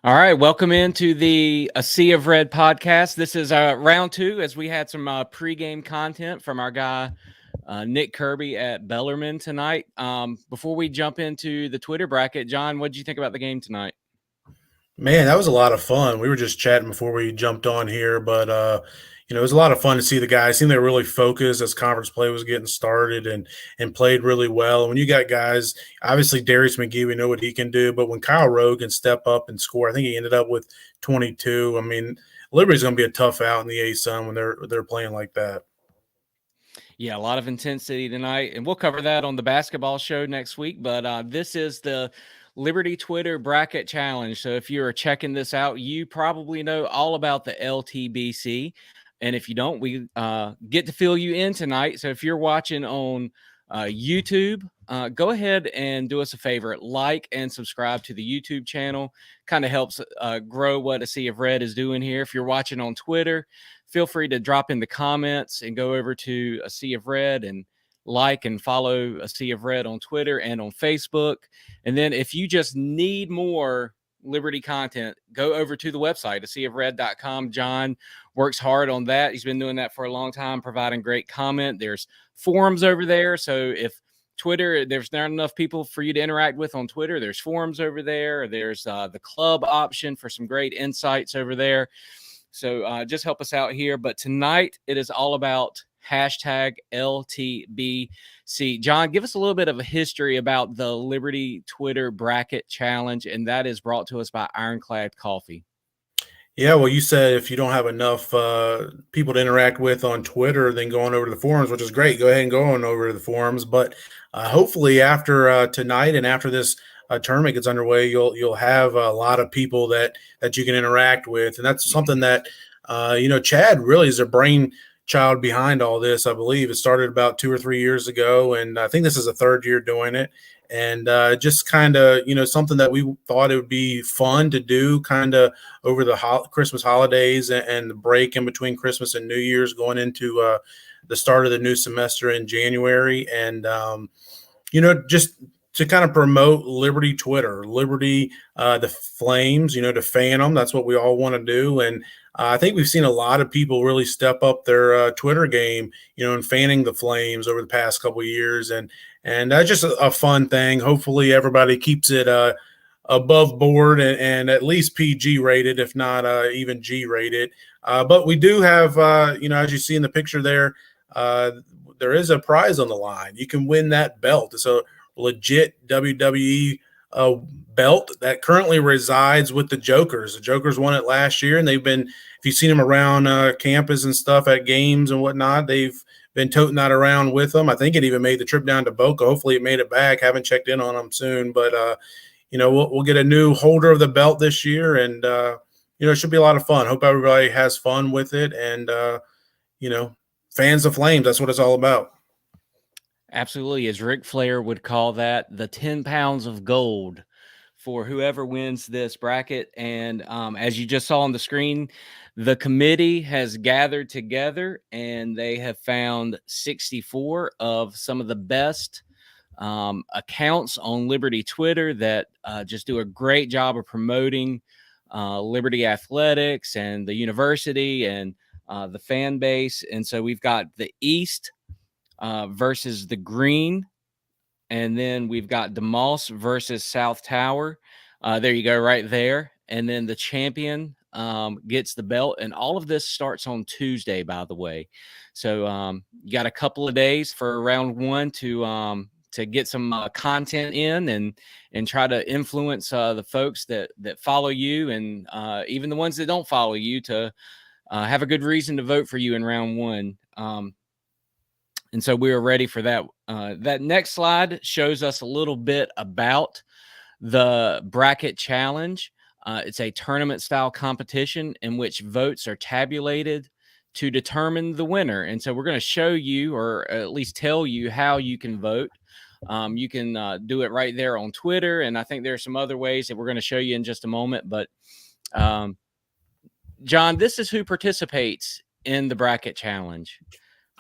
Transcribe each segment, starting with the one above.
All right, welcome into the A Sea of Red podcast. This is round two, as we had some pregame content from our guy Nick Kirby at Bellarmine tonight. Before we jump into the Twitter bracket, John, what did you think about the game tonight? Man, that was a lot of fun. We were just chatting before we jumped on here, but it was a lot of fun to see the guys. Seemed they were really focused as conference play was getting started and played really well. When you got guys, obviously Darius McGee, we know what he can do, but when Kyle Rowe can step up and score, I think he ended up with 22. I mean, Liberty's going to be a tough out in the ASUN when they're playing like that. Yeah, a lot of intensity tonight, and we'll cover that on the basketball show next week. But this is the Liberty Twitter Bracket Challenge. So if you're checking this out, you probably know all about the LTBC. And if you don't, we get to fill you in tonight. So if you're watching on YouTube, go ahead and do us a favor, like and subscribe to the YouTube channel. Kind of helps grow what A Sea of Red is doing here. If you're watching on Twitter, feel free to drop in the comments and go over to A Sea of Red and like and follow A Sea of Red on Twitter and on Facebook. And then if you just need more Liberty content, go over to the website, aseaofred.com. John works hard on that. He's been doing that for a long time, providing great comment. There's forums over there. So if Twitter, there's not enough people for you to interact with on Twitter, there's forums over there. There's the club option for some great insights over there. So just help us out here. But tonight it is all about hashtag LTBC. John, give us a little bit of a history about the Liberty Twitter Bracket Challenge, and that is brought to us by Ironclad Coffee. Yeah, well, you said if you don't have enough people to interact with on Twitter, then go on over to the forums, which is great. Go ahead and go on over to the forums. But hopefully after tonight and after this tournament gets underway, you'll have a lot of people that you can interact with, and that's something that Chad really is a brainchild behind all this. I believe it started about 2 or 3 years ago, and I think this is the third year doing it. And just kind of, something that we thought it would be fun to do kind of over the Christmas holidays and the break in between Christmas and New Year's going into the start of the new semester in January. And, just to kind of promote Liberty Twitter, Liberty, the Flames, to fan them. That's what we all want to do. And I think we've seen a lot of people really step up their Twitter game, and fanning the Flames over the past couple of years. And that's just a fun thing. Hopefully everybody keeps it above board and at least PG rated, if not even G rated. But we do have, as you see in the picture there, there is a prize on the line. You can win that belt. It's a legit WWE belt that currently resides with the Jokers. The Jokers won it last year, and they've been, if you've seen them around campus and stuff at games and whatnot, they've been toting that around with them. I think it even made the trip down to Boca. Hopefully it made it back. Haven't checked in on them soon, but we'll get a new holder of the belt this year, and it should be a lot of fun. Hope everybody has fun with it, and fans of Flames. That's what it's all about. Absolutely. As Ric Flair would call that, the 10 pounds of gold for whoever wins this bracket. And as you just saw on the screen, the committee has gathered together and they have found 64 of some of the best accounts on Liberty Twitter that just do a great job of promoting Liberty athletics and the university and the fan base. And so we've got the East versus the Green. And then we've got DeMoss versus South Tower. There you go, right there. And then the champion gets the belt. And all of this starts on Tuesday, by the way. So you got a couple of days for round one to get some content in and try to influence the folks that follow you and even the ones that don't follow you to have a good reason to vote for you in round one. And so we were ready for that. That next slide shows us a little bit about the bracket challenge. It's a tournament style competition in which votes are tabulated to determine the winner. And so we're going to show you, or at least tell you, how you can vote. You can do it right there on Twitter. And I think there are some other ways that we're going to show you in just a moment. But John, this is who participates in the bracket challenge.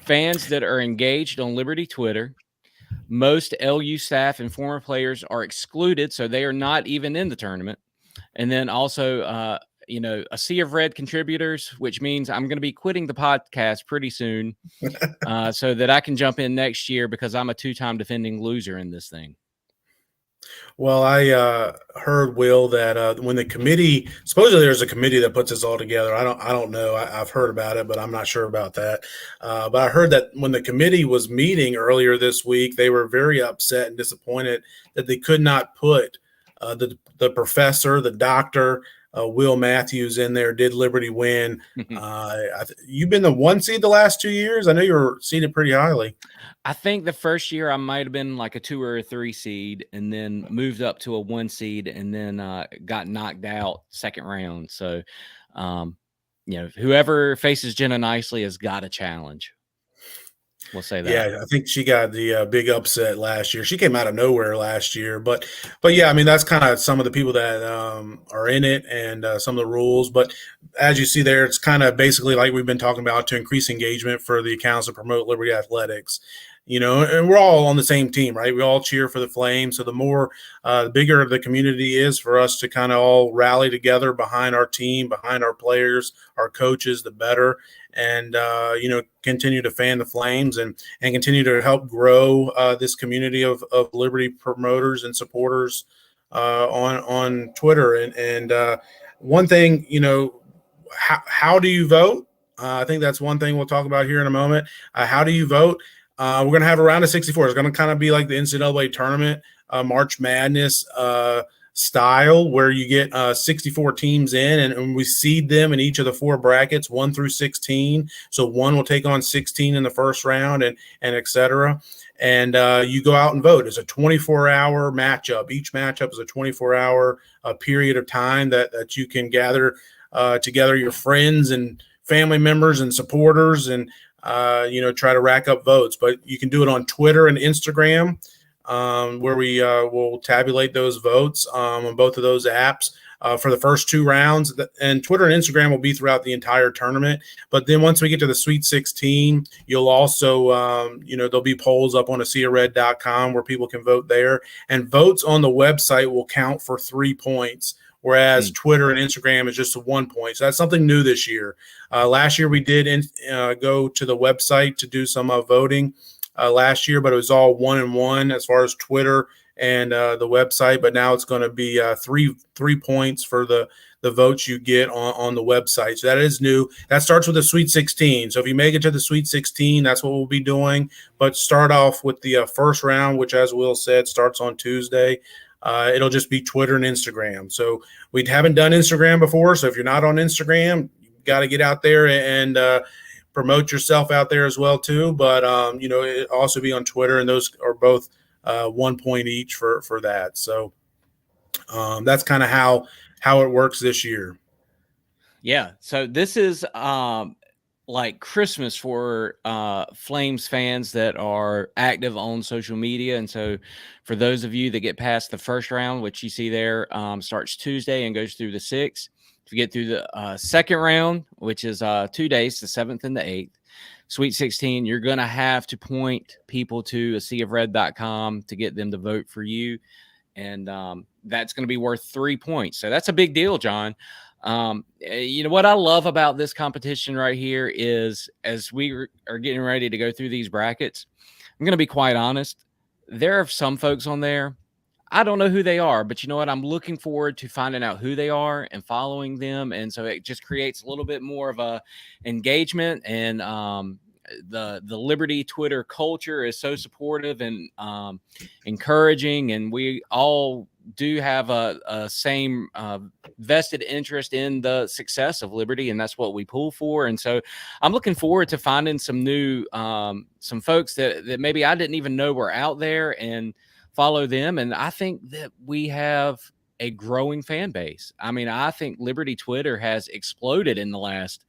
Fans that are engaged on Liberty Twitter. Most LU staff and former players are excluded, so they are not even in the tournament. And then also, a sea of red contributors, which means I'm going to be quitting the podcast pretty soon, so that I can jump in next year because I'm a 2-time defending loser in this thing. Well, I heard, Will, that when the committee, supposedly there's a committee that puts this all together. I don't know. I've heard about it, but I'm not sure about that. But I heard that when the committee was meeting earlier this week, they were very upset and disappointed that they could not put the professor, the doctor, Will Matthews in there. Did Liberty win? You've been the 1 seed the last 2 years. I know you were seeded pretty highly. I think the first year I might have been like a 2 or a 3 seed, and then moved up to a 1 seed, and then got knocked out second round. So, whoever faces Jenna Nicely has got a challenge. We'll say that. Yeah, I think she got the big upset last year. She came out of nowhere last year, but yeah, I mean that's kind of some of the people that are in it and some of the rules. But as you see there, it's kind of basically like we've been talking about to increase engagement for the accounts that promote Liberty athletics. And we're all on the same team, right? We all cheer for the Flames. So the bigger the community is for us to kind of all rally together behind our team, behind our players, our coaches, the better. And, continue to fan the Flames and continue to help grow this community of Liberty promoters and supporters on Twitter. And one thing, how do you vote? I think that's one thing we'll talk about here in a moment. How do you vote? We're going to have a round of 64. It's going to kind of be like the NCAA tournament, March Madness style, where you get 64 teams in, and we seed them in each of the 4 brackets, 1 through 16. So 1 will take on 16 in the first round, and et cetera. And you go out and vote. It's a 24-hour matchup. Each matchup is a 24-hour period of time that you can gather together your friends and family members and supporters and try to rack up votes. But you can do it on Twitter and Instagram, where we will tabulate those votes on both of those apps for the first 2 rounds. And Twitter and Instagram will be throughout the entire tournament. But then once we get to the Sweet 16, you'll also, there'll be polls up on AseaRed.com where people can vote there. And votes on the website will count for 3 points, whereas Twitter and Instagram is just 1 point. So that's something new this year. Last year we did go to the website to do some voting last year, but it was all 1-1 as far as Twitter and the website. But now it's going to be 3 points for the votes you get on the website. So that is new. That starts with the Sweet 16. So if you make it to the Sweet 16, that's what we'll be doing. But start off with the first round, which, as Will said, starts on Tuesday. It'll just be Twitter and Instagram. So we haven't done Instagram before. So if you're not on Instagram, you've got to get out there and promote yourself out there as well too. But it also be on Twitter, and those are both 1 point each for that. So that's kind of how it works this year. Yeah. So this is like Christmas for Flames fans that are active on social media. And so for those of you that get past the first round, which you see there, starts Tuesday and goes through the 6th. If you get through the second round, which is 2 days, the 7th and the 8th, Sweet 16, you're going to have to point people to AseaRed.com to get them to vote for you. And that's going to be worth 3 points. So that's a big deal, John. What I love about this competition right here is, as we are getting ready to go through these brackets, I'm going to be quite honest. There are some folks on there, I don't know who they are, but you know what? I'm looking forward to finding out who they are and following them. And so it just creates a little bit more of a engagement, and the Liberty Twitter culture is so supportive and encouraging, and we all do have a same vested interest in the success of Liberty, and that's what we pull for. And so I'm looking forward to finding some new some folks that maybe I didn't even know were out there, and follow them. And I think that we have a growing fan base. I mean, I think Liberty Twitter has exploded in the last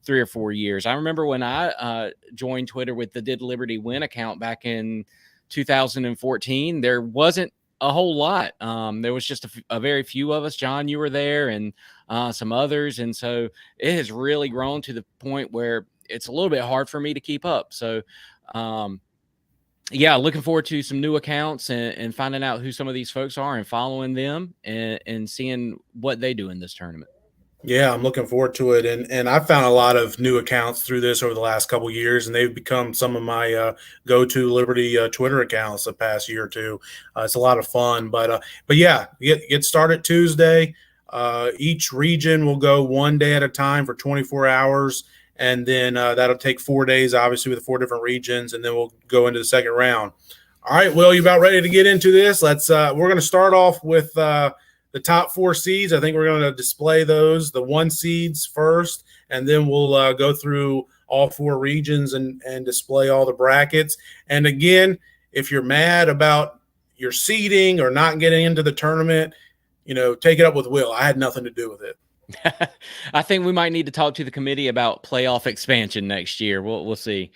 3 or 4 years. I remember when I joined Twitter with the Did Liberty Win account back in 2014, there wasn't a whole lot. There was just a very few of us. John, you were there, and some others. And so it has really grown to the point where it's a little bit hard for me to keep up. So yeah, looking forward to some new accounts and finding out who some of these folks are and following them and seeing what they do in this tournament. Yeah, I'm looking forward to it, and I've found a lot of new accounts through this over the last couple years, and they've become some of my go-to Liberty Twitter accounts the past year or two. It's a lot of fun, but yeah, get started Tuesday. Each region will go one day at a time for 24 hours, and then that'll take 4 days, obviously with the 4 different regions, and then we'll go into the second round. All right, Will, you about ready to get into this? Let's. We're going to start off with the top 4 seeds. I think we're going to display those, the 1 seeds first, and then we'll go through all 4 regions and display all the brackets. And again, if you're mad about your seeding or not getting into the tournament, take it up with Will. I had nothing to do with it. I think we might need to talk to the committee about playoff expansion next year. We'll see.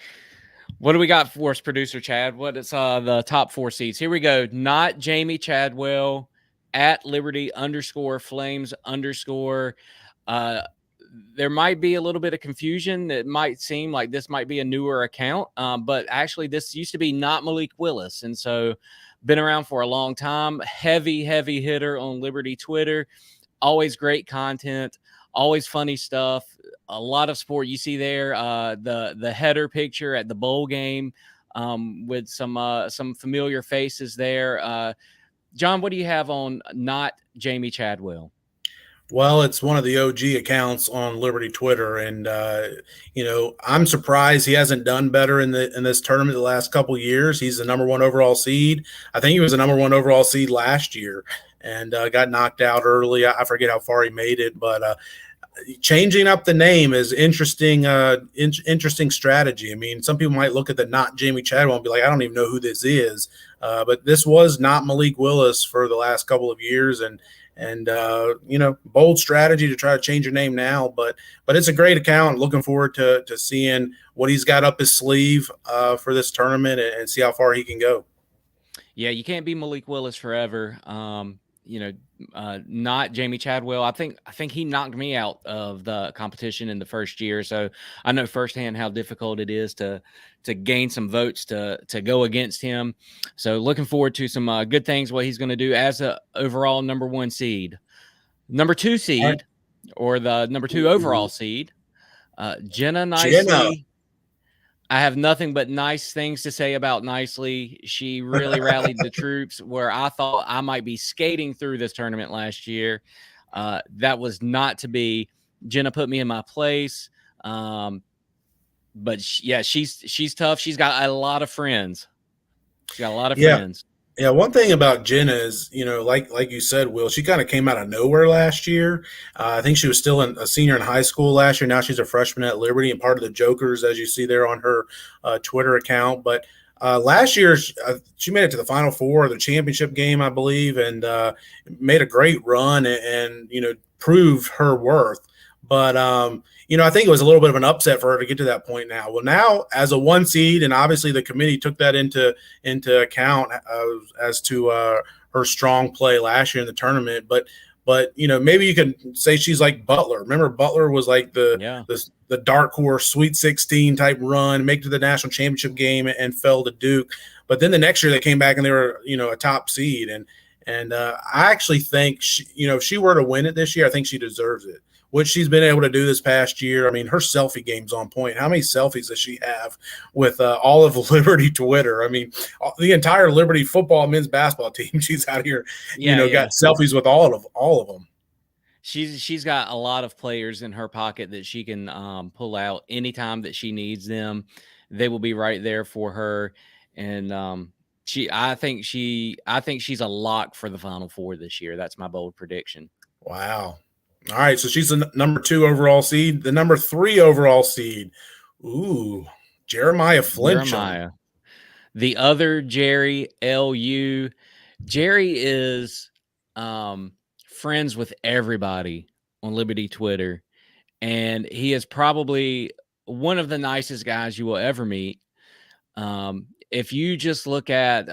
What do we got for us, producer Chad? What is the top 4 seeds? Here we go. Not Jamie Chadwell, at Liberty _Flames _ there might be a little bit of confusion. It might seem like this might be a newer account, but actually this used to be not Malik Willis. And so been around for a long time. Heavy hitter on Liberty Twitter. Always great content. Always funny stuff. A lot of sport. You see there the header picture at the bowl game with some familiar faces there. John, what do you have on not Jamie Chadwell? Well, it's one of the OG accounts on Liberty Twitter, and I'm surprised he hasn't done better in this tournament the last couple of years. He's the #1 overall seed. I think he was the #1 overall seed last year, and got knocked out early. I forget how far he made it, but changing up the name is interesting. Interesting strategy. I mean, some people might look at the not Jamie Chadwell and be like, I don't even know who this is, but this was not Malik Willis for the last couple of years, and bold strategy to try to change your name now, but it's a great account. Looking forward to seeing what he's got up his sleeve for this tournament and see how far he can go. Yeah, you can't be Malik Willis forever. Not Jamie Chadwell. I think he knocked me out of the competition in the first year, so I know firsthand how difficult it is to gain some votes to go against him. So looking forward to some good things what he's going to do as a overall #1 seed. #2 seed, right, or the #2 overall seed, Jenna Nicely. Jenna. I have nothing but nice things to say about Nicely. She really rallied the troops where I thought I might be skating through this tournament last year. That was not to be. Jenna put me in my place. But she's tough. She's got a lot of friends. She's got a lot of friends. Yeah, one thing about Jenna is, like you said, Will, she kind of came out of nowhere last year. I think she was still a senior in high school last year. Now she's a freshman at Liberty and part of the Jokers, as you see there on her Twitter account. But last year, she made it to the Final Four of the championship game, I believe, and made a great run and proved her worth. But I think it was a little bit of an upset for her to get to that point now. Well, now as a 1 seed, and obviously the committee took that into account as to her strong play last year in the tournament. But maybe you could say she's like Butler. Remember, Butler was like the dark horse Sweet 16 type run, make it to the national championship game, and fell to Duke. But then the next year they came back and they were a top seed. And I actually think if she were to win it this year, I think she deserves it. What she's been able to do this past year. I mean, her selfie game's on point. How many selfies does she have with all of Liberty Twitter? I mean, the entire Liberty football men's basketball team. She's out here, got selfies with all of them. She's got a lot of players in her pocket that she can pull out anytime that she needs them. They will be right there for her, and I think she's a lock for the Final Four this year. That's my bold prediction. Wow. All right, so she's the #2 overall seed. The #3 overall seed. Ooh, Jeremiah Flinchum. The other Jerry, LU. Jerry is friends with everybody on Liberty Twitter, and he is probably one of the nicest guys you will ever meet. If you just look at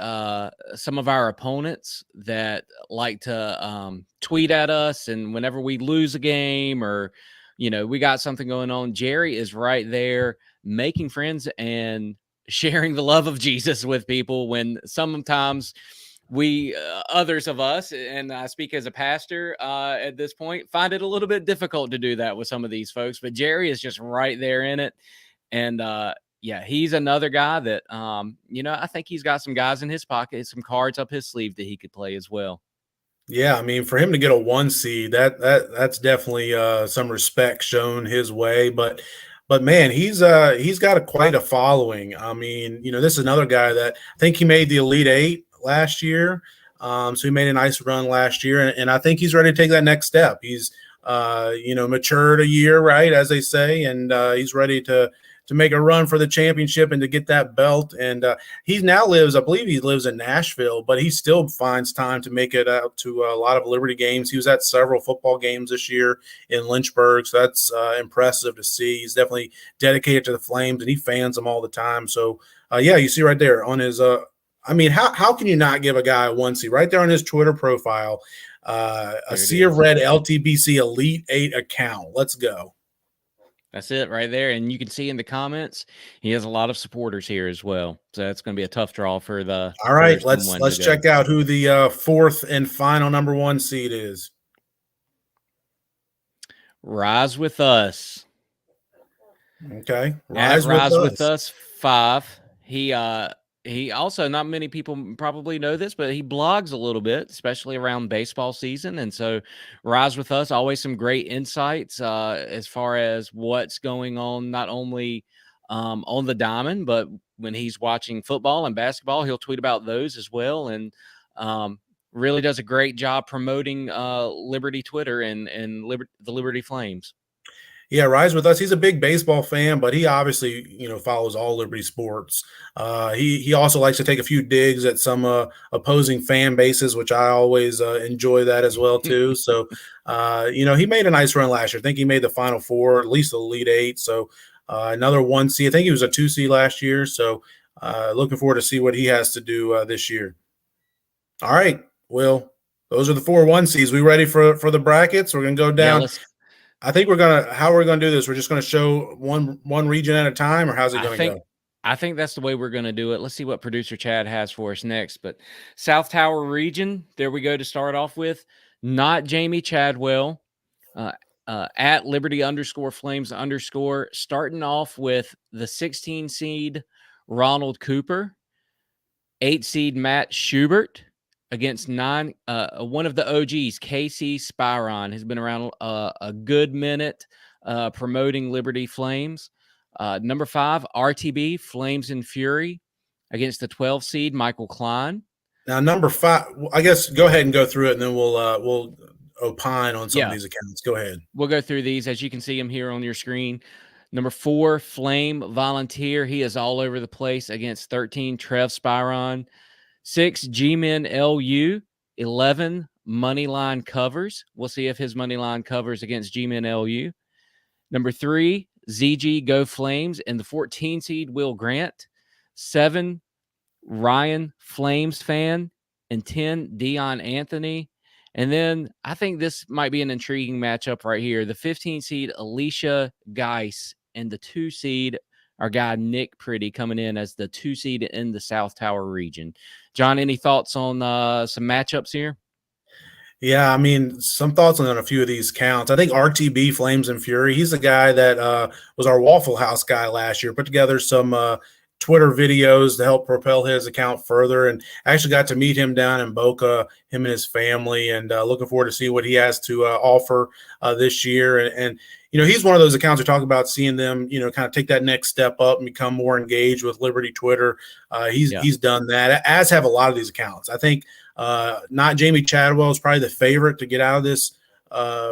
some of our opponents that like to tweet at us, and whenever we lose a game or, we got something going on, Jerry is right there making friends and sharing the love of Jesus with people when sometimes we others of us, and I speak as a pastor at this point, find it a little bit difficult to do that with some of these folks. But Jerry is just right there in it, and yeah, he's another guy that I think he's got some guys in his pocket, some cards up his sleeve that he could play as well. Yeah, I mean, for him to get a 1 seed, that's definitely some respect shown his way. But man, he's got quite a following. I mean, this is another guy that I think he made the Elite Eight last year. So he made a nice run last year, and I think he's ready to take that next step. He's matured a year, right, as they say, and he's ready to make a run for the championship and to get that belt. And he now lives, I believe he lives in Nashville, but he still finds time to make it out to a lot of Liberty games. He was at several football games this year in Lynchburg, so that's impressive to see. He's definitely dedicated to the Flames, and he fans them all the time. So, yeah, you see right there on his I mean, how can you not give a guy a 1 seed right there on his Twitter profile, a Sea of Red LTBC Elite 8 account? Let's go. That's it right there. And you can see in the comments, he has a lot of supporters here as well. So that's going to be a tough draw for the. All right, let's check out who the fourth and final number 1 seed is. Rise With Us. Okay. Rise with us 5. He also, not many people probably know this, but he blogs a little bit, especially around baseball season. And so Rise With Us, always some great insights as far as what's going on, not only on the diamond, but when he's watching football and basketball, he'll tweet about those as well. And really does a great job promoting Liberty Twitter and the Liberty Flames. Yeah, Rise With Us. He's a big baseball fan, but he obviously, follows all Liberty sports. He also likes to take a few digs at some opposing fan bases, which I always enjoy that as well too. So, he made a nice run last year. I think he made the Final Four, at least the Elite Eight. So, another 1 seed. I think he was a 2 seed last year. So, looking forward to see what he has to do this year. All right, Will. Those are the 4 1 seeds. We ready for the brackets? We're gonna go down. Yeah, I think how we're going to do this. We're just going to show one region at a time, or how's it going to go? I think that's the way we're going to do it. Let's see what producer Chad has for us next. But South Tower region, there we go to start off with. Not Jamie Chadwell, at Liberty _Flames_, starting off with the 16 seed Ronald Cooper, 8 seed Matt Schubert, against one of the OGs, Casey Spyron, has been around a good minute promoting Liberty Flames. Number 5, RTB, Flames and Fury, against the 12 seed, Michael Klein. Now, number 5, I guess go ahead and go through it, and then we'll opine on some of these accounts. Go ahead. We'll go through these as you can see them here on your screen. Number 4, Flame Volunteer. He is all over the place against 13, Trev Spyron. 6, G-Men LU, 11, Moneyline Covers. We'll see if his Moneyline covers against G-Men LU. Number 3, ZG Go Flames, and the 14 seed Will Grant. 7, Ryan Flames Fan, and 10, Dion Anthony. And then I think this might be an intriguing matchup right here. The 15 seed Alicia Geis and the 2 seed our guy Nick Pretty coming in as the 2 seed in the South Tower region. John, any thoughts on some matchups here? Yeah, I mean, some thoughts on a few of these counts. I think RTB, Flames and Fury, he's the guy that was our Waffle House guy last year, put together some Twitter videos to help propel his account further. And I actually got to meet him down in Boca, him and his family, and looking forward to see what he has to offer this year. And he's one of those accounts we talk about seeing them, kind of take that next step up and become more engaged with Liberty Twitter. He's done that, as have a lot of these accounts. I think not Jamie Chadwell is probably the favorite to get out of this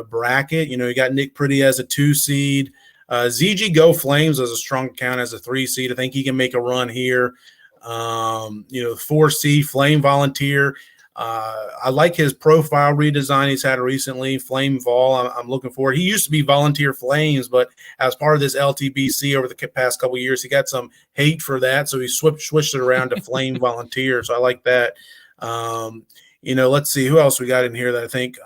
bracket. You got Nick Pretty as a 2 seed. ZG Go Flames as a strong account as a 3 seed. I think he can make a run here. 4 seed Flame Volunteer. I like his profile redesign he's had recently. Flame Vol, I'm looking forward. He used to be Volunteer Flames, but as part of this LTBC over the past couple of years, he got some hate for that, so he switched it around to Flame Volunteer. So I like that. Let's see who else we got in here that I think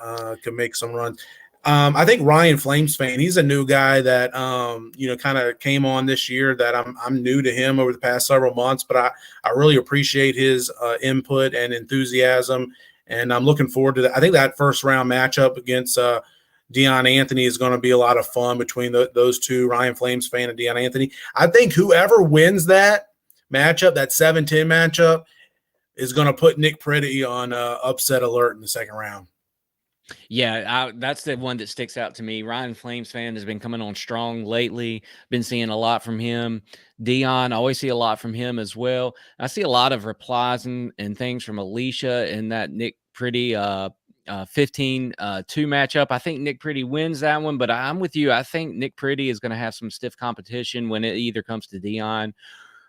could make some runs. I think Ryan Flames fan. He's a new guy that kind of came on this year. That I'm new to him over the past several months, but I really appreciate his input and enthusiasm, and I'm looking forward to that. I think that first round matchup against Deion Anthony is going to be a lot of fun between those two, Ryan Flames fan and Deion Anthony. I think whoever wins that matchup, that 7-10 matchup, is going to put Nick Pretty on upset alert in the second round. Yeah, that's the one that sticks out to me. Ryan Flames fan has been coming on strong lately. Been seeing a lot from him. Deion, I always see a lot from him as well. I see a lot of replies and things from Alicia and that Nick Pretty 15-2 matchup. I think Nick Pretty wins that one, but I'm with you. I think Nick Pretty is going to have some stiff competition when it either comes to Deion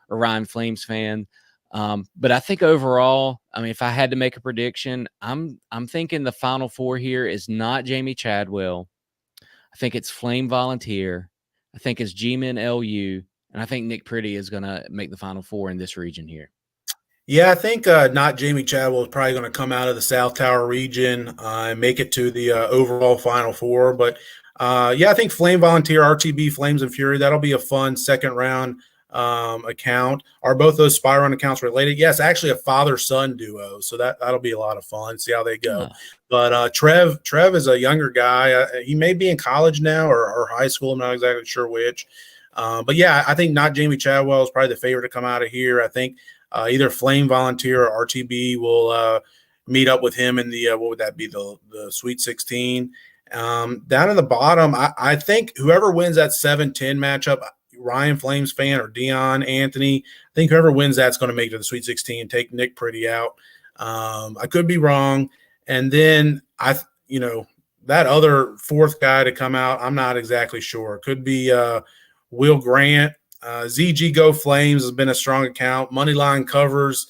or Ryan Flames fan. But I think overall, I mean, if I had to make a prediction, I'm thinking the Final Four here is not Jamie Chadwell. I think it's Flame Volunteer. I think it's G-Men LU. And I think Nick Pretty is going to make the Final Four in this region here. Yeah, I think not Jamie Chadwell is probably going to come out of the South Tower region and make it to the overall Final Four. But I think Flame Volunteer, RTB, Flames and Fury, that'll be a fun second round account. Are both those spy run accounts related? Yes, actually a father-son duo. So that'll be a lot of fun. See how they go. But Trev is a younger guy. He may be in college now or high school. I'm not exactly sure which. But yeah, I think not Jamie Chadwell is probably the favorite to come out of here. I think either Flame Volunteer or RTB will meet up with him in the what would that be, the Sweet 16. Down in the bottom, I think whoever wins that 7-10 matchup, Ryan Flames fan or Deion Anthony, I think whoever wins that's going to make it to the Sweet 16, take Nick Pretty out. I could be wrong. And then that other fourth guy to come out, I'm not exactly sure. It could be Will Grant. ZG Go Flames has been a strong account. Moneyline covers.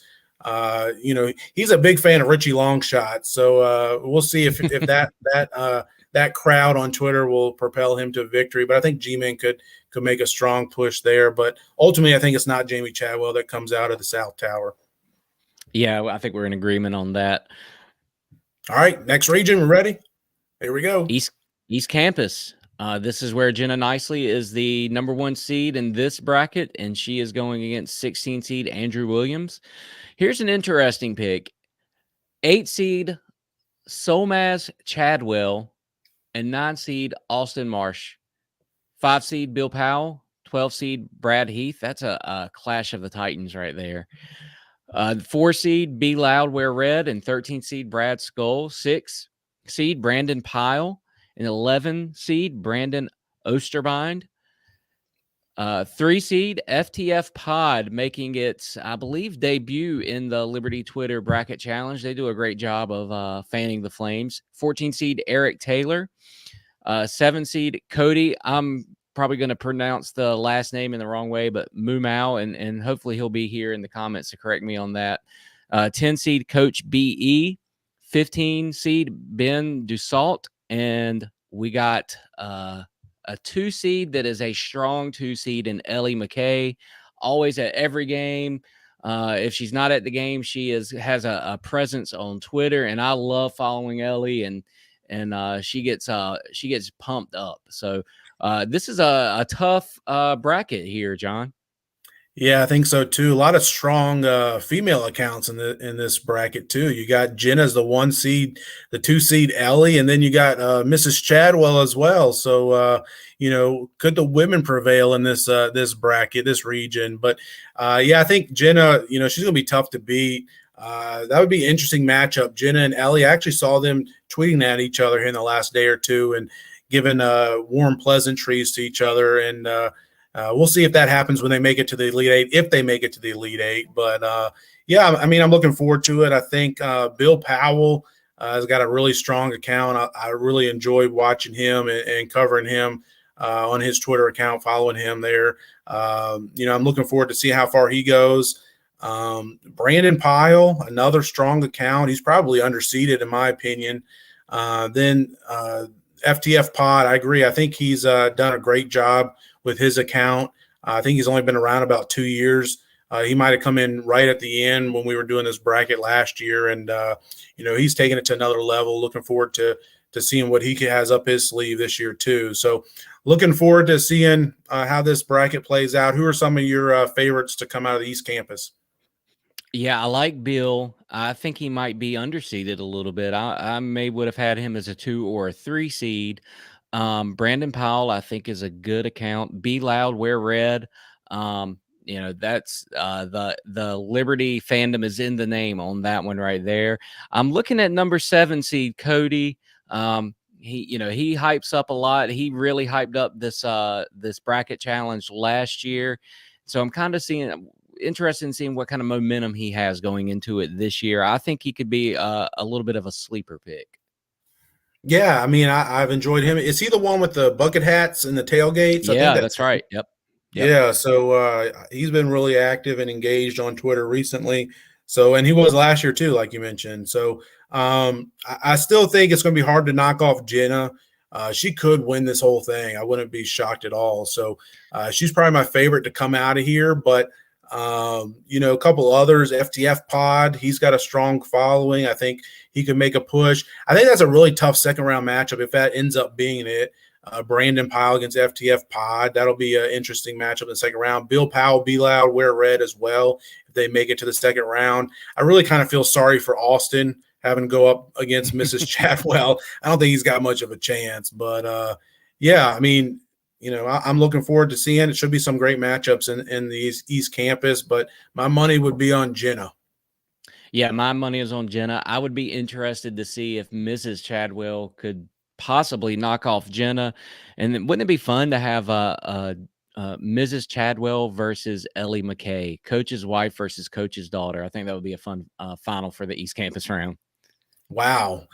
He's a big fan of Richie Longshot. So we'll see if that crowd on Twitter will propel him to victory. But I think G-Man could make a strong push there. But ultimately, I think it's not Jamie Chadwell that comes out of the South Tower. Yeah, I think we're in agreement on that. All right, next region, we're ready. Here we go. East Campus. This is where Jenna Nicely is the number 1 seed in this bracket, and she is going against 16 seed Andrew Williams. Here's an interesting pick. 8 seed Solmaz Chadwell and 9 seed Austin Marsh. 5 seed Bill Powell, 12 seed Brad Heath. That's a clash of the Titans right there. 4 seed B Loud Wear Red and 13 seed Brad Skull. 6 seed Brandon Pyle and 11 seed Brandon Osterbind. 3 seed FTF Pod making its, I believe, debut in the Liberty Twitter Bracket Challenge. They do a great job of fanning the flames. 14 seed Eric Taylor. 7 seed Cody. I'm probably going to pronounce the last name in the wrong way, but Mumau, and hopefully he'll be here in the comments to correct me on that. 10 seed Coach BE. 15 seed Ben Dussault. And we got a 2 seed that is a strong 2 seed in Ellie McKay, always at every game. If she's not at the game, she has a presence on Twitter, and I love following Ellie, and she gets pumped up. So this is a tough bracket here, John. Yeah, I think so too. A lot of strong female accounts in this bracket too. You got Jenna's the 1 seed, the 2 seed Ellie, and then you got Mrs. Chadwell as well. So could the women prevail in this bracket, this region? But I think Jenna, she's gonna be tough to beat. That would be an interesting matchup. Jenna and Ellie, I actually saw them tweeting at each other here in the last day or two and giving warm pleasantries to each other. And we'll see if that happens when they make it to the Elite Eight, if they make it to the Elite Eight. But I'm looking forward to it. I think Bill Powell has got a really strong account. I really enjoyed watching him and covering him on his Twitter account, following him there. I'm looking forward to see how far he goes. Brandon Pyle, another strong account. He's probably underseeded in my opinion. Then FTF Pod, I agree. I think he's done a great job with his account. I think he's only been around about 2 years. He might have come in right at the end when we were doing this bracket last year, and he's taking it to another level. Looking forward to to seeing what he has up his sleeve this year too. So looking forward to seeing how this bracket plays out. Who are some of your favorites to come out of the East Campus? Yeah, I like Bill. I think he might be underseeded a little bit. I may would have had him as a 2 or a 3 seed. Brandon Powell, I think, is a good account. Be Loud, Wear Red. That's the Liberty fandom is in the name on that one right there. I'm looking at number 7 seed Cody. He hypes up a lot. He really hyped up this bracket challenge last year. So I'm kind of interested in seeing what kind of momentum he has going into it this year. I think he could be a little bit of a sleeper pick. Yeah, I mean, I've enjoyed him. Is he the one with the bucket hats and the tailgates? Yeah, that's right. Yep. Yeah, so he's been really active and engaged on Twitter recently. So, and he was last year too, like you mentioned. So, I still think it's going to be hard to knock off Jenna. She could win this whole thing. I wouldn't be shocked at all. So, she's probably my favorite to come out of here. But a couple others, FTF Pod, he's got a strong following. I think he could make a push. I think that's a really tough second round matchup if that ends up being it. Brandon Powell against FTF Pod. That'll be an interesting matchup in the second round. Bill Powell, Be Loud, Wear Red as well if they make it to the second round. I really kind of feel sorry for Austin having to go up against Mrs. Chadwell. I don't think he's got much of a chance. But, yeah, I mean, I'm looking forward to seeing. It should be some great matchups in the East Campus, but my money would be on Jenna. Yeah, my money is on Jenna. I would be interested to see if Mrs. Chadwell could possibly knock off Jenna. And then wouldn't it be fun to have Mrs. Chadwell versus Ellie McKay, coach's wife versus coach's daughter? I think that would be a fun final for the East Campus round. Wow.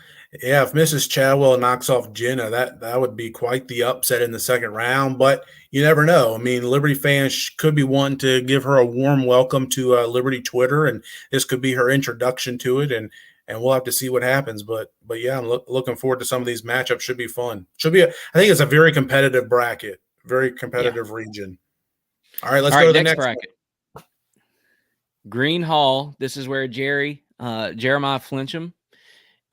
Yeah, if Mrs. Chadwell knocks off Jenna, that would be quite the upset in the second round, but you never know. I mean, Liberty fans could be wanting to give her a warm welcome to Liberty Twitter, and this could be her introduction to it, and we'll have to see what happens. But yeah, I'm looking forward to some of these matchups. Should be fun. I think it's a very competitive bracket, very competitive region. All right, let's go to the next bracket. Green Hall. This is where Jeremiah Flincham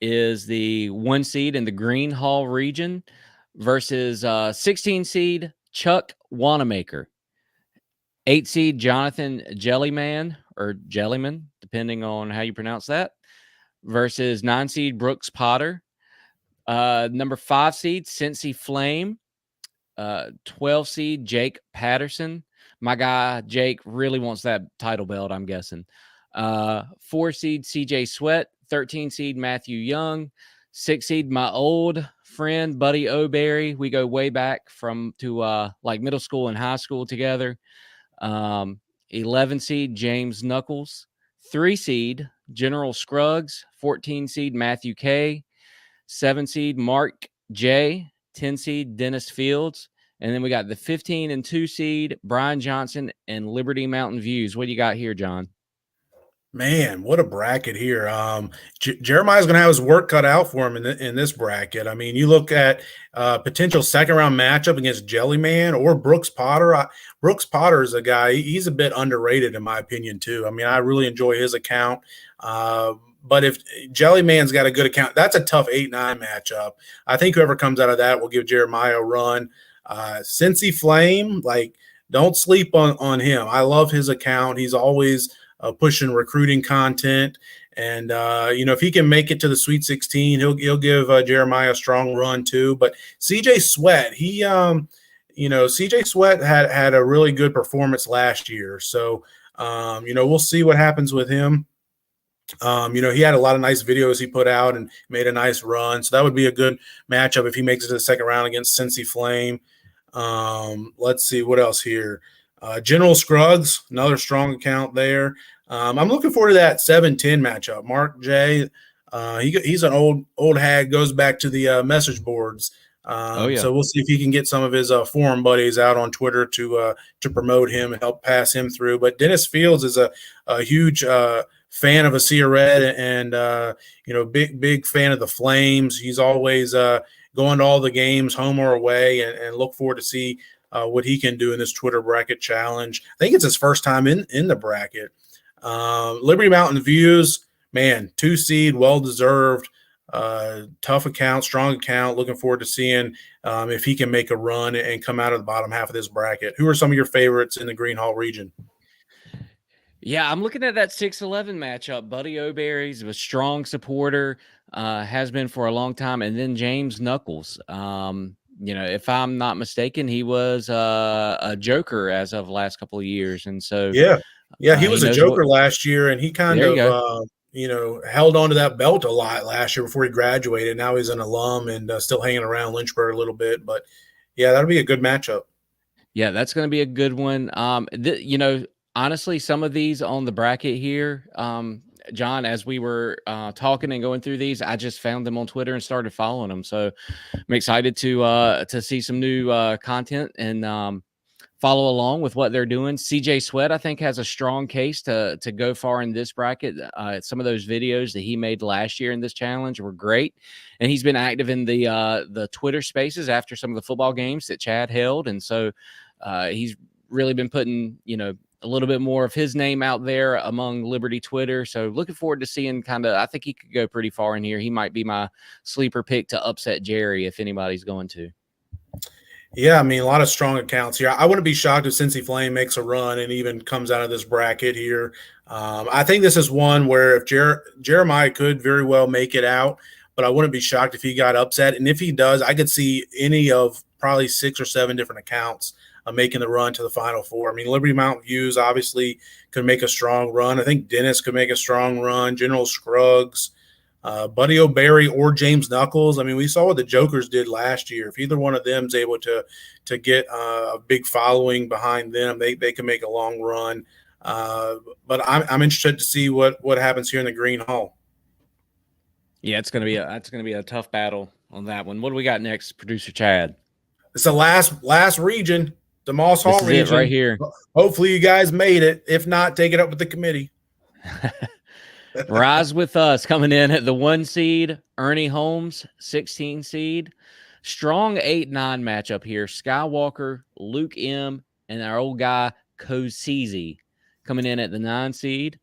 is the 1 seed in the Green Hall region versus 16 seed Chuck Wanamaker, 8 seed Jonathan Jellyman or Jellyman, depending on how you pronounce that, versus 9 seed Brooks Potter, number 5 seed Cincy Flame, 12 seed Jake Patterson. My guy Jake really wants that title belt, I'm guessing. 4 seed CJ Sweat, 13 seed Matthew Young, 6 seed my old friend Buddy O'Berry. We go way back to like middle school and high school together. 11 seed James Knuckles, 3 seed General Scruggs, 14 seed Matthew K, 7 seed Mark J, 10 seed Dennis Fields, and then we got the 15 and 2 seed Brian Johnson and Liberty Mountain Views. What do you got here, John? Man, what a bracket here. Jeremiah's going to have his work cut out for him in this bracket. I mean, you look at potential second-round matchup against Jellyman or Brooks Potter. Brooks Potter is a guy, he's a bit underrated in my opinion too. I mean, I really enjoy his account. But if Jellyman's got a good account, that's a tough 8-9 matchup. I think whoever comes out of that will give Jeremiah a run. Cincy Flame, don't sleep on him. I love his account. He's always pushing recruiting content, and if he can make it to the Sweet 16, he'll give Jeremiah a strong run too. But CJ Sweat, CJ Sweat had a really good performance last year, so we'll see what happens with him. He had a lot of nice videos he put out and made a nice run, so that would be a good matchup if he makes it to the second round against Cincy Flame. Let's see what else here. General Scruggs, another strong account there. I'm looking forward to that 7-10 matchup. Mark J, he's an old hag, goes back to the message boards. So we'll see if he can get some of his forum buddies out on Twitter to promote him and help pass him through. But Dennis Fields is a huge fan of ASEA Red and big fan of the Flames. He's always going to all the games, home or away, and look forward to see what he can do in this Twitter bracket challenge. I think it's his first time in the bracket. Liberty Mountain Views, man, 2 seed, well-deserved. Tough account, strong account. Looking forward to seeing if he can make a run and come out of the bottom half of this bracket. Who are some of your favorites in the Green Hall region? Yeah, I'm looking at that 6-11 matchup. Buddy O'Berry's a strong supporter, has been for a long time, and then James Knuckles. If I'm not mistaken, he was a joker as of last couple of years, and so yeah, he he was a knows what. joker last year, and he kind There you of go. held on to that belt a lot last year before he graduated. Now he's an alum and still hanging around Lynchburg a little bit, but yeah, that'll be a good matchup. Yeah, that's going to be a good one. Honestly, some of these on the bracket here, John, as we were talking and going through these, I just found them on Twitter and started following them. So I'm excited to see some new content and follow along with what they're doing. CJ Sweat, I think, has a strong case to go far in this bracket. Some of those videos that he made last year in this challenge were great, and he's been active in the Twitter spaces after some of the football games that Chad held, and so he's really been putting a little bit more of his name out there among Liberty Twitter. So looking forward to seeing I think he could go pretty far in here. He might be my sleeper pick to upset Jerry if anybody's going to. Yeah, I mean, a lot of strong accounts here. I wouldn't be shocked if Cincy Flame makes a run and even comes out of this bracket here. I think this is one where if Jeremiah could very well make it out, but I wouldn't be shocked if he got upset. And if he does, I could see any of probably 6 or 7 different accounts making the run to the Final Four. I mean, Liberty Mountain Views obviously could make a strong run. I think Dennis could make a strong run. General Scruggs, Buddy O'Berry, or James Knuckles. I mean, we saw what the Jokers did last year. If either one of them is able to get a big following behind them, they can make a long run. But I'm interested to see what happens here in the Green Hall. Yeah, it's gonna be a tough battle on that one. What do we got next, producer Chad? It's the last region, the Moss Hall This is region. it right here. Hopefully you guys made it. If not, take it up with the committee. Rise with Us coming in at the 1 seed, Ernie Holmes, 16 seed. Strong 8-9 matchup here. Skywalker, Luke M, and our old guy, Kosisi, coming in at the 9 seed.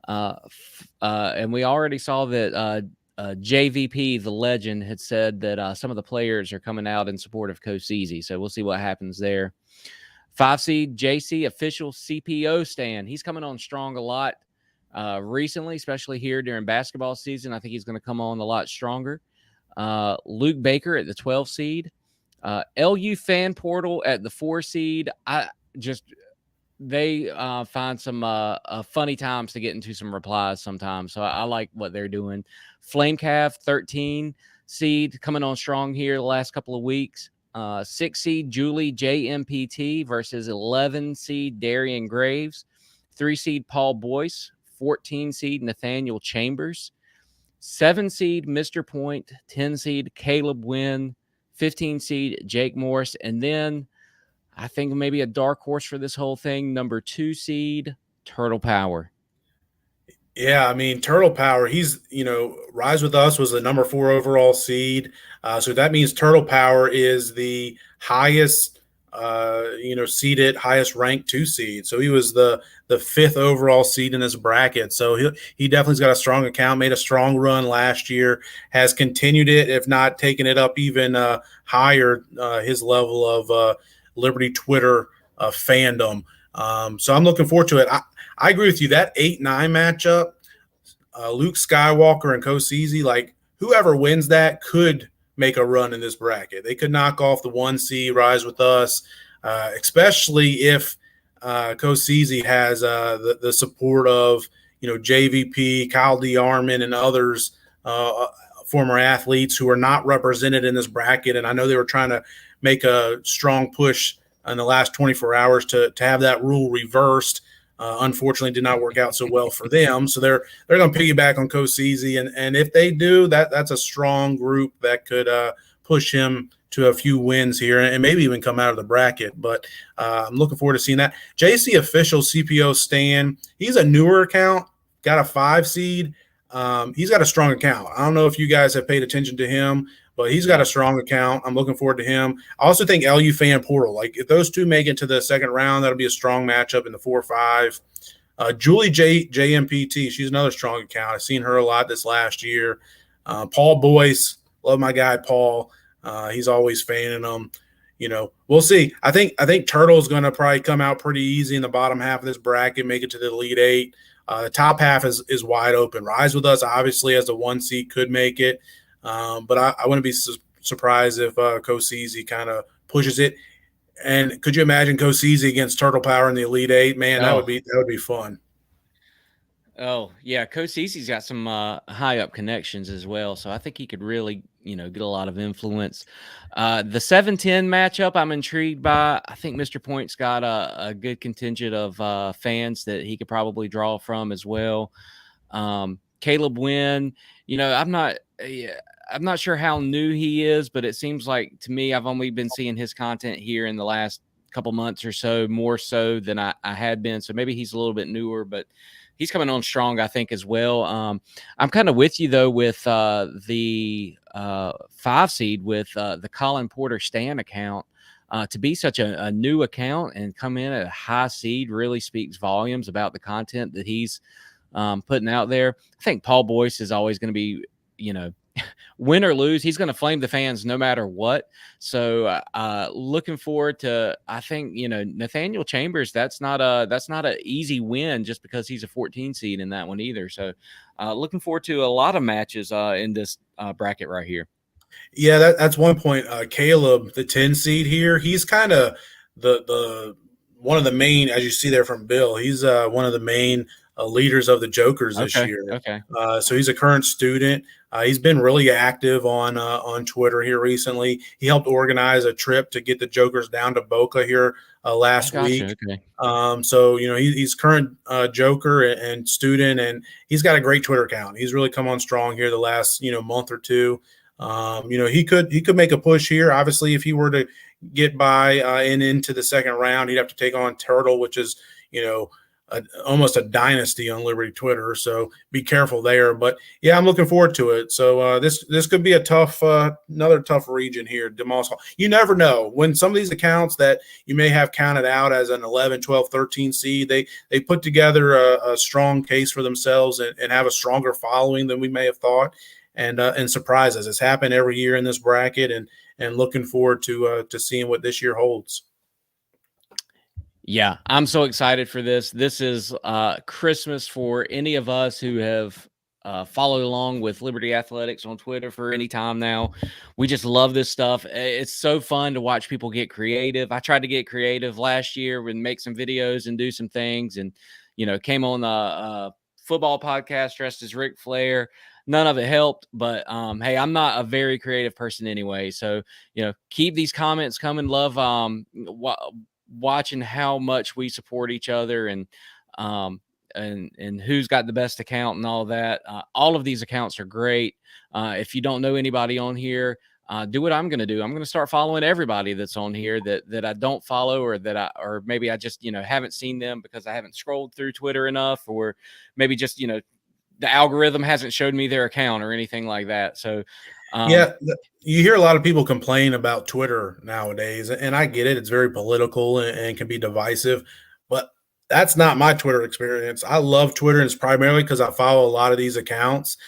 And we already saw that JVP, the legend, had said that some of the players are coming out in support of Kosisi. So we'll see what happens there. 5 seed, JC, official CPO stand. He's coming on strong a lot recently, especially here during basketball season. I think he's going to come on a lot stronger. Luke Baker at the 12 seed. LU Fan Portal at the 4 seed. They find some funny times to get into some replies sometimes. So I like what they're doing. Flamecav, 13 seed, coming on strong here the last couple of weeks. 6 seed, Julie JMPT versus 11 seed, Darian Graves. 3 seed, Paul Boyce. 14 seed, Nathaniel Chambers. 7 seed, Mr. Point. 10 seed, Caleb Wynn. 15 seed, Jake Morris. And then I think maybe a dark horse for this whole thing, number 2 seed, Turtle Power. Yeah, I mean, Turtle Power, he's, Rise With Us was the number 4 overall seed. So that means Turtle Power is the highest, seeded, highest ranked 2 seed. So he was the 5th overall seed in this bracket. So he definitely's got a strong account, made a strong run last year, has continued it, if not taken it up even higher, his level of Liberty Twitter fandom. So I'm looking forward to it. I agree with you. That 8-9 matchup, Luke Skywalker and Kosisi, like whoever wins that could make a run in this bracket. They could knock off the 1 seed, Rise With Us, especially if Kosisi has the support of JVP, Kyle D. Arman, and others, former athletes who are not represented in this bracket. And I know they were trying to make a strong push in the last 24 hours to have that rule reversed. Unfortunately, did not work out so well for them. So they're going to piggyback on Kosisi, and if they do, that's a strong group that could push him to a few wins here and maybe even come out of the bracket. But I'm looking forward to seeing that. JC official CPO Stan, he's a newer account, got a 5 seed. He's got a strong account. I don't know if you guys have paid attention to him, but he's got a strong account. I'm looking forward to him. I also think LU Fan Portal, like if those two make it to the second round, that'll be a strong matchup in the 4-5. Julie JMPT, she's another strong account. I've seen her a lot this last year. Paul Boyce, love my guy Paul. He's always fanning them. We'll see. I think Turtle's going to probably come out pretty easy in the bottom half of this bracket, make it to the Elite Eight. The top half is wide open. Rise With Us, obviously, as a 1 seed, could make it. But I wouldn't be surprised if Kosisi kind of pushes it. And could you imagine Kosisi against Turtle Power in the Elite Eight? Man, that would be fun. Oh, yeah. Kosisi's got some high up connections as well. So I think he could really, get a lot of influence. The 7-10 matchup I'm intrigued by. I think Mr. Point's got a good contingent of fans that he could probably draw from as well. Caleb Wynn, I'm not sure how new he is, but it seems like to me, I've only been seeing his content here in the last couple months or so, more so than I had been. So maybe he's a little bit newer, but he's coming on strong, I think, as well. I'm kind of with you, though, with the 5 seed with the Colin Porter Stan account. To be such a new account and come in at a high seed really speaks volumes about the content that he's putting out there. I think Paul Boyce is always going to be, win or lose, he's going to flame the fans no matter what. So looking forward to, I think, Nathaniel Chambers, that's not an easy win just because he's a 14 seed in that one either. So looking forward to a lot of matches in this bracket right here. Yeah, that's one point. Caleb, the 10 seed here, he's kind of the one of the main, as you see there from Bill, he's one of the main leaders of the Jokers this year. Okay. So he's a current student. He's been really active on Twitter here recently. He helped organize a trip to get the Jokers down to Boca here last week. Okay. So he's current Joker and student, and he's got a great Twitter account. He's really come on strong here the last month or two. He could make a push here. Obviously, if he were to get by and into the second round, he'd have to take on Turtle, which is almost a dynasty on Liberty Twitter. So be careful there. But yeah, I'm looking forward to it. So this could be a tough, another tough region here. Demas Hall. You never know when some of these accounts that you may have counted out as an 11, 12, 13 seed, they put together a strong case for themselves and have a stronger following than we may have thought. And surprise us. It's happened every year in this bracket, and looking forward to seeing what this year holds. Yeah, I'm so excited for this. This is Christmas for any of us who have followed along with Liberty Athletics on Twitter for any time now. We just love this stuff. It's so fun to watch people get creative. I tried to get creative last year and make some videos and do some things, and came on the football podcast dressed as Ric Flair. None of it helped, but hey, I'm not a very creative person anyway. So keep these comments coming. Love watching how much we support each other and who's got the best account and all that. All of these accounts are great. If you don't know anybody on here, do what I'm going to do. I'm going to start following everybody that's on here that I don't follow, or maybe I just, haven't seen them because I haven't scrolled through Twitter enough, or maybe just, the algorithm hasn't showed me their account or anything like that. So yeah, you hear a lot of people complain about Twitter nowadays, and I get it. It's very political and can be divisive, but that's not my Twitter experience. I love Twitter, and it's primarily because I follow a lot of these accounts.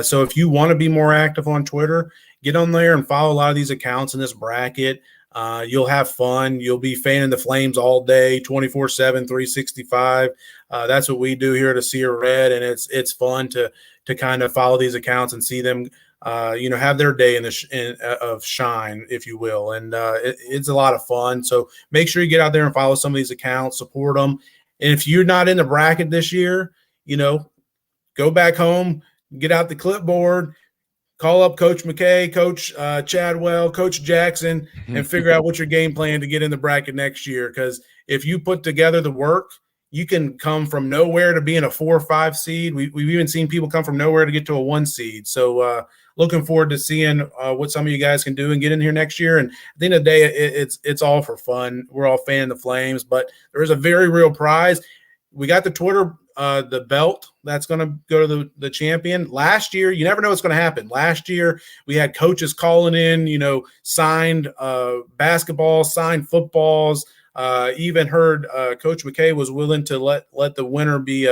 So if you want to be more active on Twitter, get on there and follow a lot of these accounts in this bracket. You'll have fun. You'll be fanning the flames all day, 24/7, 365. That's what we do here at Seer Red, and it's fun to kind of follow these accounts and see them have their day of shine, if you will. And it's a lot of fun. So make sure you get out there and follow some of these accounts, support them. And if you're not in the bracket this year, go back home, get out the clipboard, call up Coach McKay, Coach Chadwell, Coach Jackson, and figure out what your game plan to get in the bracket next year. Because if you put together the work, you can come from nowhere to being a 4 or 5 seed. We've even seen people come from nowhere to get to a 1 seed. So looking forward to seeing what some of you guys can do and get in here next year. And at the end of the day, it's all for fun. We're all fanning the flames, but there is a very real prize. We got the Twitter, the belt that's going to go to the champion. Last year, you never know what's going to happen. Last year, we had coaches calling in, signed basketballs, signed footballs. Even heard Coach McKay was willing to let the winner be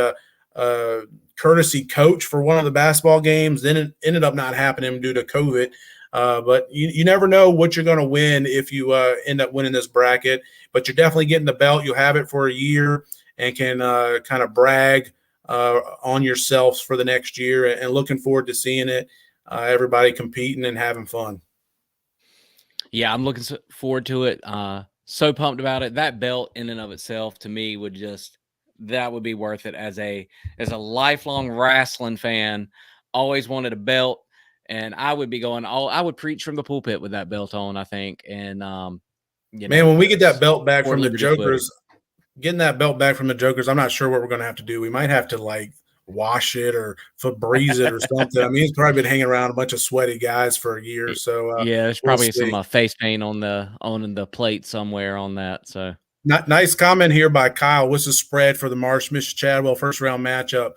courtesy coach for one of the basketball games. Then it ended up not happening due to COVID. But you never know what you're going to win if you end up winning this bracket. But you're definitely getting the belt. You'll have it for a year and can kind of brag on yourselves for the next year. And looking forward to seeing it. Everybody competing and having fun. Yeah, I'm looking forward to it. So pumped about it. That belt in and of itself to me would be worth it as a lifelong wrestling fan. Always wanted a belt, and I would be I would preach from the pulpit with that belt on, I think. And man, when we get that belt back from the Jokers, getting that belt back from the Jokers, I'm not sure what we're going to have to do. We might have to like wash it or Febreze it or something. I mean, he's probably been hanging around a bunch of sweaty guys for a year. So yeah, there's probably some face paint on the plate somewhere on that. So nice comment here by Kyle. What's the spread for the Marsh Miss Chadwell first round matchup?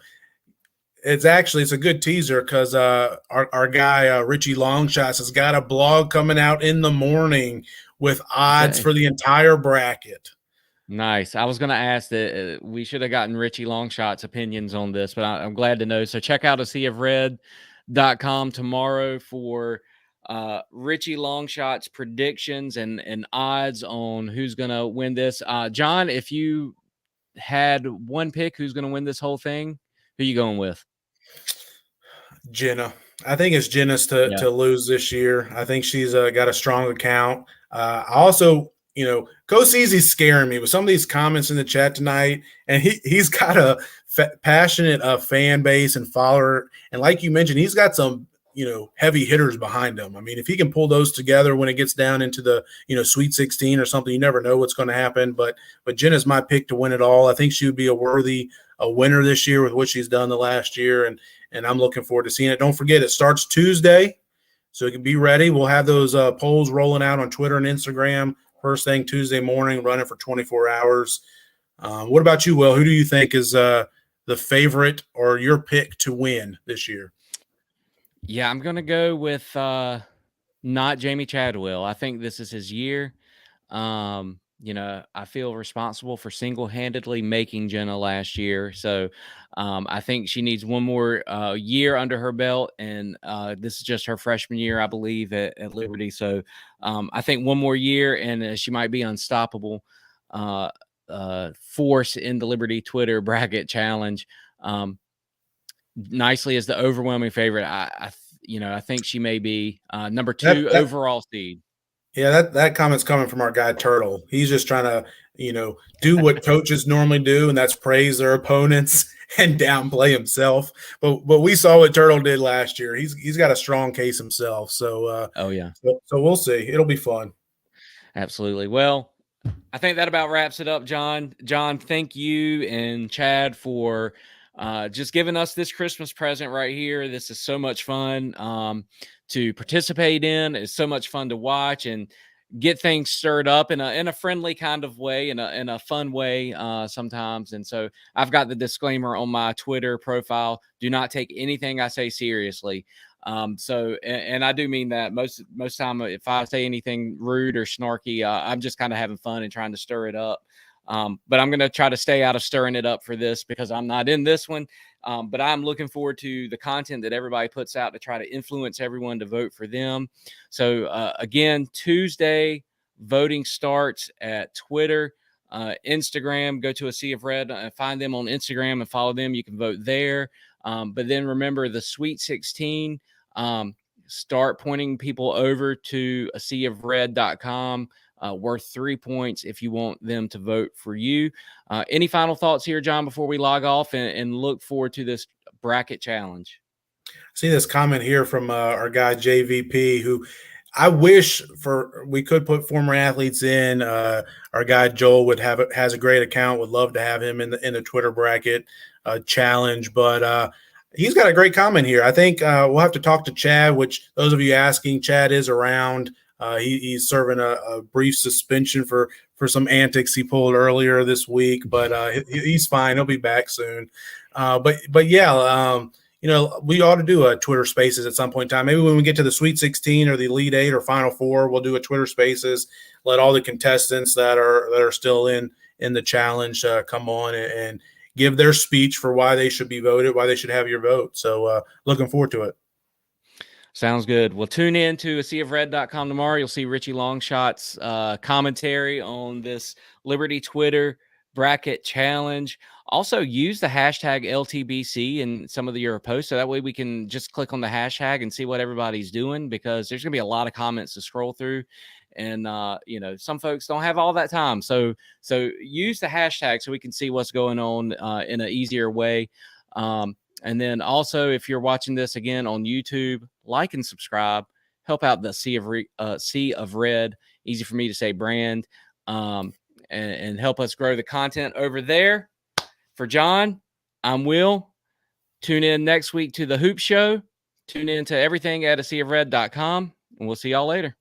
It's a good teaser because our guy Richie Longshots has got a blog coming out in the morning with odds for the entire bracket. Nice. I was going to ask that we should have gotten Richie Longshot's opinions on this, but I'm glad to know. So check out aseaofred.com tomorrow for Richie Longshot's predictions and odds on who's going to win this. John, if you had one pick who's going to win this whole thing, who are you going with? Jenna. I think it's Jenna's to lose this year. I think she's got a strong account. I also – Coach Easy's scaring me with some of these comments in the chat tonight, and he's got a passionate fan base and follower. And like you mentioned, he's got some, heavy hitters behind him. I mean, if he can pull those together when it gets down into the, Sweet 16 or something, you never know what's going to happen. But Jenna's my pick to win it all. I think she would be a winner this year with what she's done the last year, and I'm looking forward to seeing it. Don't forget, it starts Tuesday, so you can be ready. We'll have those polls rolling out on Twitter and Instagram first thing Tuesday morning, running for 24 hours. What about you, Will? Who do you think is the favorite or your pick to win this year? Yeah, I'm going to go with not Jamie Chadwell. I think this is his year. I feel responsible for single-handedly making Jenna last year. So I think she needs one more year under her belt. And this is just her freshman year, I believe, at Liberty. So I think one more year and she might be unstoppable force in the Liberty Twitter bracket challenge. Nicely as the overwhelming favorite. I think she may be number 2 overall seed. Yeah, that comment's coming from our guy Turtle. He's just trying to, do what coaches normally do, and that's praise their opponents and downplay himself. But we saw what Turtle did last year. He's got a strong case himself. So so we'll see. It'll be fun. Absolutely. Well, I think that about wraps it up, John. John, thank you and Chad for just giving us this Christmas present right here. This is so much fun to participate in. It's so much fun to watch and get things stirred up in a friendly kind of way, in a fun way sometimes. And so I've got the disclaimer on my Twitter profile: do not take anything I say seriously. And I do mean that most time. If I say anything rude or snarky, I'm just kind of having fun and trying to stir it up. But I'm going to try to stay out of stirring it up for this because I'm not in this one. But I'm looking forward to the content that everybody puts out to try to influence everyone to vote for them. So again, Tuesday, voting starts at Twitter, Instagram. Go to A Sea of Red, find them on Instagram and follow them. You can vote there. But then remember the Sweet 16. Start pointing people over to aseaofred.com. Worth 3 points if you want them to vote for you. Any final thoughts here, John, before we log off and look forward to this bracket challenge? I see this comment here from our guy JVP, who I wish we could put former athletes in. Our guy Joel has a great account. Would love to have him in the Twitter bracket challenge, but he's got a great comment here. I think we'll have to talk to Chad, which those of you asking, Chad is around. He's serving a brief suspension for some antics he pulled earlier this week, but he's fine. He'll be back soon. But yeah, we ought to do a Twitter Spaces at some point in time. Maybe when we get to the Sweet 16 or the Elite 8 or Final Four, we'll do a Twitter Spaces. Let all the contestants that are still in the challenge come on and give their speech for why they should be voted, why they should have your vote. So looking forward to it. Sounds good. Well, tune in to seaofred.com tomorrow. You'll see Richie Longshot's commentary on this Liberty Twitter bracket challenge. Also, use the hashtag LTBC in some of your posts, so that way we can just click on the hashtag and see what everybody's doing, because there's going to be a lot of comments to scroll through. And, some folks don't have all that time. So use the hashtag so we can see what's going on in an easier way. And then also, if you're watching this again on YouTube, like and subscribe. Help out the Sea of Red, easy for me to say, brand, and help us grow the content over there. For John, I'm Will. Tune in next week to the Hoop Show. Tune in to everything at seaofred.com, and we'll see y'all later.